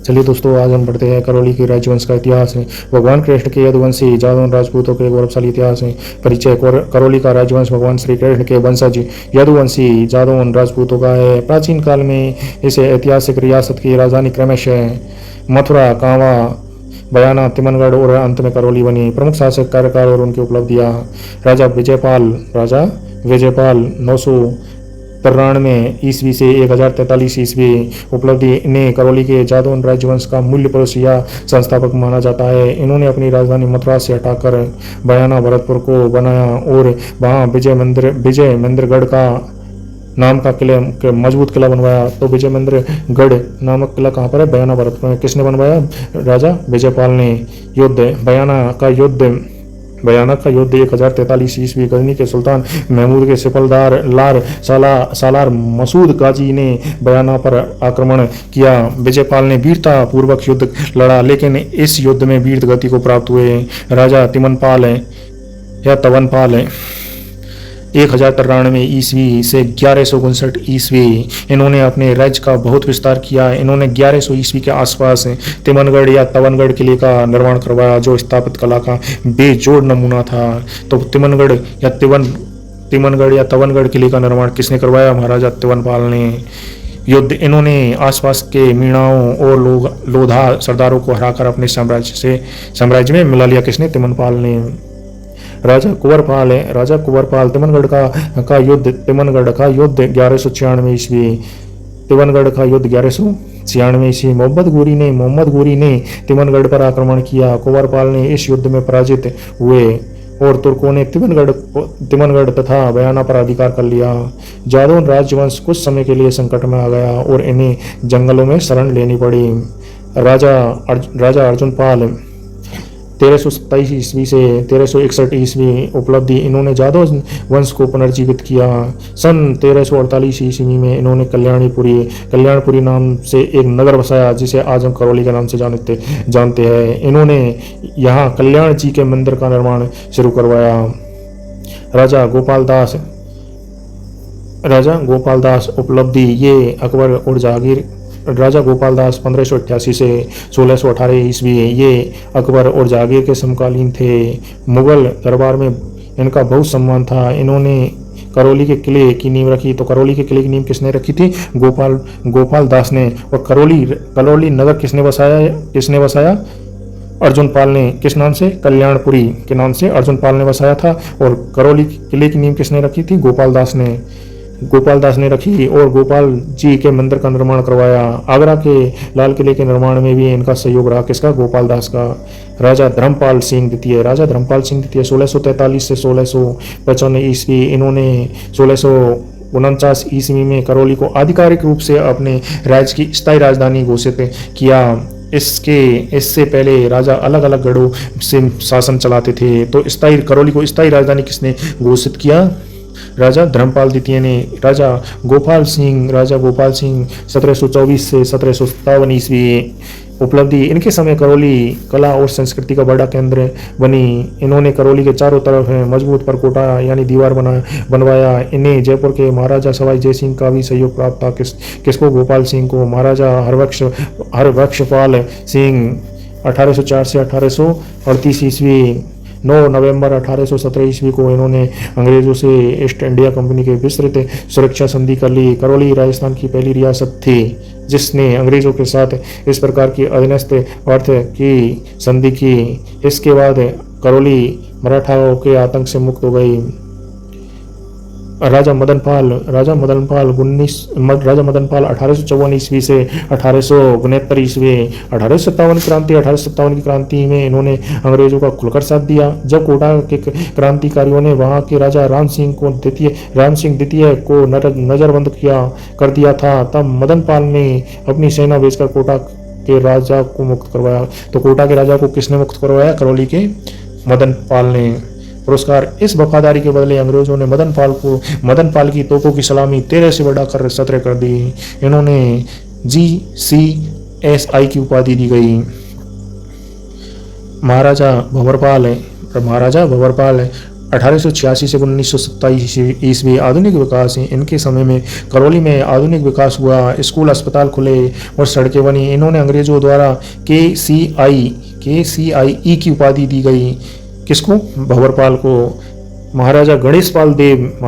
चलिए दोस्तों, आज हम पढ़ते हैं करौली के राजवंश का इतिहास है। भगवान कृष्ण के यदुवंशी जादौन राजपूतों के गौरवशाली इतिहास है। परिचय। करौली का राजवंश भगवान श्री कृष्ण के वंशज यदुवंशी जादौन राजपूतों का है। प्राचीन काल में इस ऐतिहासिक रियासत की राजधानी क्रमशः मथुरा, कांवा, बयाना, तिमनगढ़ और अंत में करौली बनी। प्रमुख शासक, कार्यकाल और उनकी उपलब्धियां। राजा विजयपाल 993 ईस्वी से 1043 ईस्वी। उपलब्धि। इन्हें करौली के जादौन राजवंश का मूल पुरुष या संस्थापक माना जाता है। इन्होंने अपनी राजधानी मथुरा से हटाकर बयाना, भरतपुर को बनाया और वहाँ विजय महेंद्रगढ़ का नाम का मजबूत किला बनवाया। तो विजय महेंद्रगढ़ नामक किला कहाँ पर है? बयाना, भरतपुर में। किसने बनवाया? राजा विजयपाल ने। युद्ध। बयाना का युद्ध 1043 ईस्वी। गजनी के सुल्तान महमूद के सिपहदार सालार मसूद गाजी ने बयाना पर आक्रमण किया। विजयपाल ने वीरता पूर्वक युद्ध लड़ा, लेकिन इस युद्ध में वीर गति को प्राप्त हुए। राजा तवनपाल 1093 ईस्वी से 1159 ईस्वी इन्होंने अपने राज्य का बहुत विस्तार किया। इन्होंने 1100 ईस्वी के आसपास तिमनगढ़ या तवनगढ़ किले का निर्माण करवाया, जो स्थापित कला का बेजोड़ नमूना था। तो तिमनगढ़ या तवनगढ़ किले का निर्माण किसने करवाया? महाराजा तवनपाल ने। युद्ध। इन्होंने आसपास के मीणाओं और लोधा सरदारों को हराकर अपने साम्राज्य में मिला लिया। किसने? तिमनपाल ने। राजा कुंवरपाल तिमनगढ़ का युद्ध 1196 ईस्वी। तिमनगढ़ का युद्ध 1196 ईस्वी। मोहम्मद गोरी ने तिमनगढ़ पर आक्रमण किया। कुंवरपाल ने इस युद्ध में पराजित हुए और तुर्कों ने तिमनगढ़ तथा बयाना पर अधिकार कर लिया। जादौन राजवंश कुछ समय के लिए संकट में आ गया और इन्हें जंगलों में शरण लेनी पड़ी। राजा अर्जुनपाल 1327 ईस्वी से 1361 ईस्वी। उपलब्धि। इन्होंने जादव वंश को पुनर्जीवित किया। सन 1348 ईस्वी में इन्होंने कल्याणपुरी नाम से एक नगर बसाया, जिसे आज हम करौली के नाम से जानते हैं। इन्होंने यहाँ कल्याण जी के मंदिर का निर्माण शुरू करवाया। राजा गोपाल दास उपलब्धि। ये अकबर और जहांगीर। राजा गोपाल दास 1588 से 1618 ईस्वी। ये अकबर और जहांगीर के समकालीन थे। मुगल दरबार में इनका बहुत सम्मान था। इन्होंने करौली के किले की नींव रखी। तो करौली के किले की नींव किसने रखी थी? गोपाल दास ने। और करौली नगर किसने बसाया? अर्जुनपाल ने। किस नाम से? कल्याणपुरी के नाम से अर्जुनपाल ने बसाया था। और करौली किले की नींव किसने रखी थी? गोपाल दास ने रखी और गोपाल जी के मंदिर का निर्माण करवाया। आगरा के लाल किले के निर्माण में भी इनका सहयोग रहा। किसका? गोपाल दास का। राजा धर्मपाल सिंह द्वितीय 1643 से 1655 ईस्वी। इन्होंने 1649 ईस्वी में करौली को आधिकारिक रूप से अपने राज्य की स्थायी राजधानी घोषित किया। इससे पहले राजा अलग अलग गढ़ों से शासन चलाते थे। तो करौली को स्थायी राजधानी किसने घोषित किया? राजा धर्मपाल द्वितीय ने। राजा गोपाल सिंह 1724 से 1757 ईस्वी। उपलब्धि। इनके समय करौली कला और संस्कृति का बड़ा केंद्र बनी। इन्होंने करौली के चारों तरफ मजबूत परकोटा यानी दीवार बनवाया। इन्हें जयपुर के महाराजा सवाई जय सिंह का भी सहयोग प्राप्त था। किसको? गोपाल सिंह को। महाराजा हरबख्शपाल सिंह 1804 से 1838 ईस्वी। 9 नवंबर 1817 ईस्वी को इन्होंने अंग्रेजों से ईस्ट इंडिया कंपनी के विस्तृत सुरक्षा संधि कर ली। करौली राजस्थान की पहली रियासत थी जिसने अंग्रेजों के साथ इस प्रकार की अधीनस्थ अर्थ की संधि की। इसके बाद करौली मराठाओं के आतंक से मुक्त हो गई। राजा मदन पाल 1854 ईस्वी से 1869 ईस्वी। 1857 की क्रांति में इन्होंने अंग्रेजों का खुलकर साथ दिया। जब कोटा के क्रांतिकारियों ने वहां के राजा राम सिंह द्वितीय को नजरबंद कर दिया था, तब मदन पाल ने अपनी सेना भेजकर कोटा के राजा को मुक्त करवाया। तो कोटा के राजा को किसने मुक्त करवाया? करौली के मदन पाल ने। पुरस्कार। इस वफादारी के बदले अंग्रेजों ने मदन पाल की तोपों की सलामी 13 से बढ़ाकर 17 कर दी। इन्होंने GCSI की उपाधि दी गई। महाराजा भंवरपाल 1886 से 1927 ईस्वी आधुनिक विकास है। इनके समय में करौली में आधुनिक विकास हुआ, स्कूल अस्पताल खुले और सड़कें बनी। इन्होंने अंग्रेजों द्वारा KCIE की उपाधि दी गई। किसको? भंवरपाल को। महाराजा गणेश पाल देव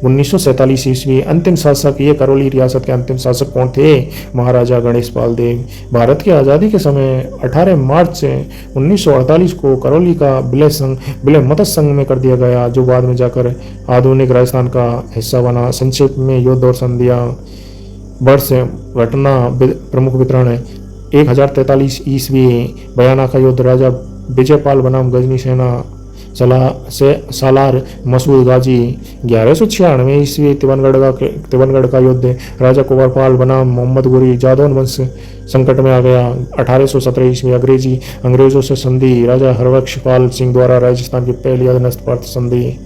1947 ईस्वी अंतिम शासक। ये करौली रियासत के अंतिम शासक कौन थे? महाराजा गणेश पाल देव। भारत की आज़ादी के समय 18 मार्च 1948 को करौली का विलय मत्स्य संघ में कर दिया गया, जो बाद में जाकर आधुनिक राजस्थान का हिस्सा बना। संक्षेप में युद्ध और संधियां। वर्ष, घटना, प्रमुख वितरण। 1043 ईस्वी बयाना का युद्ध। राजा विजयपाल बनाम गजनी सेना सालार मसूद गाजी। 1196 ईस्वी तिवनगढ़ का युद्ध। राजा कुंवरपाल बनाम मोहम्मद गोरी। जादौन वंश संकट में आ गया। 1817 ईस्वी अंग्रेजों से संधि। राजा हरबख्श पाल सिंह द्वारा राजस्थान की पहली अधीनस्थ प्रांत संधि।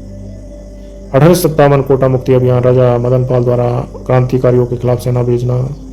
1857 कोटा मुक्ति अभियान। राजा मदन पाल द्वारा क्रांतिकारियों के खिलाफ सेना भेजना।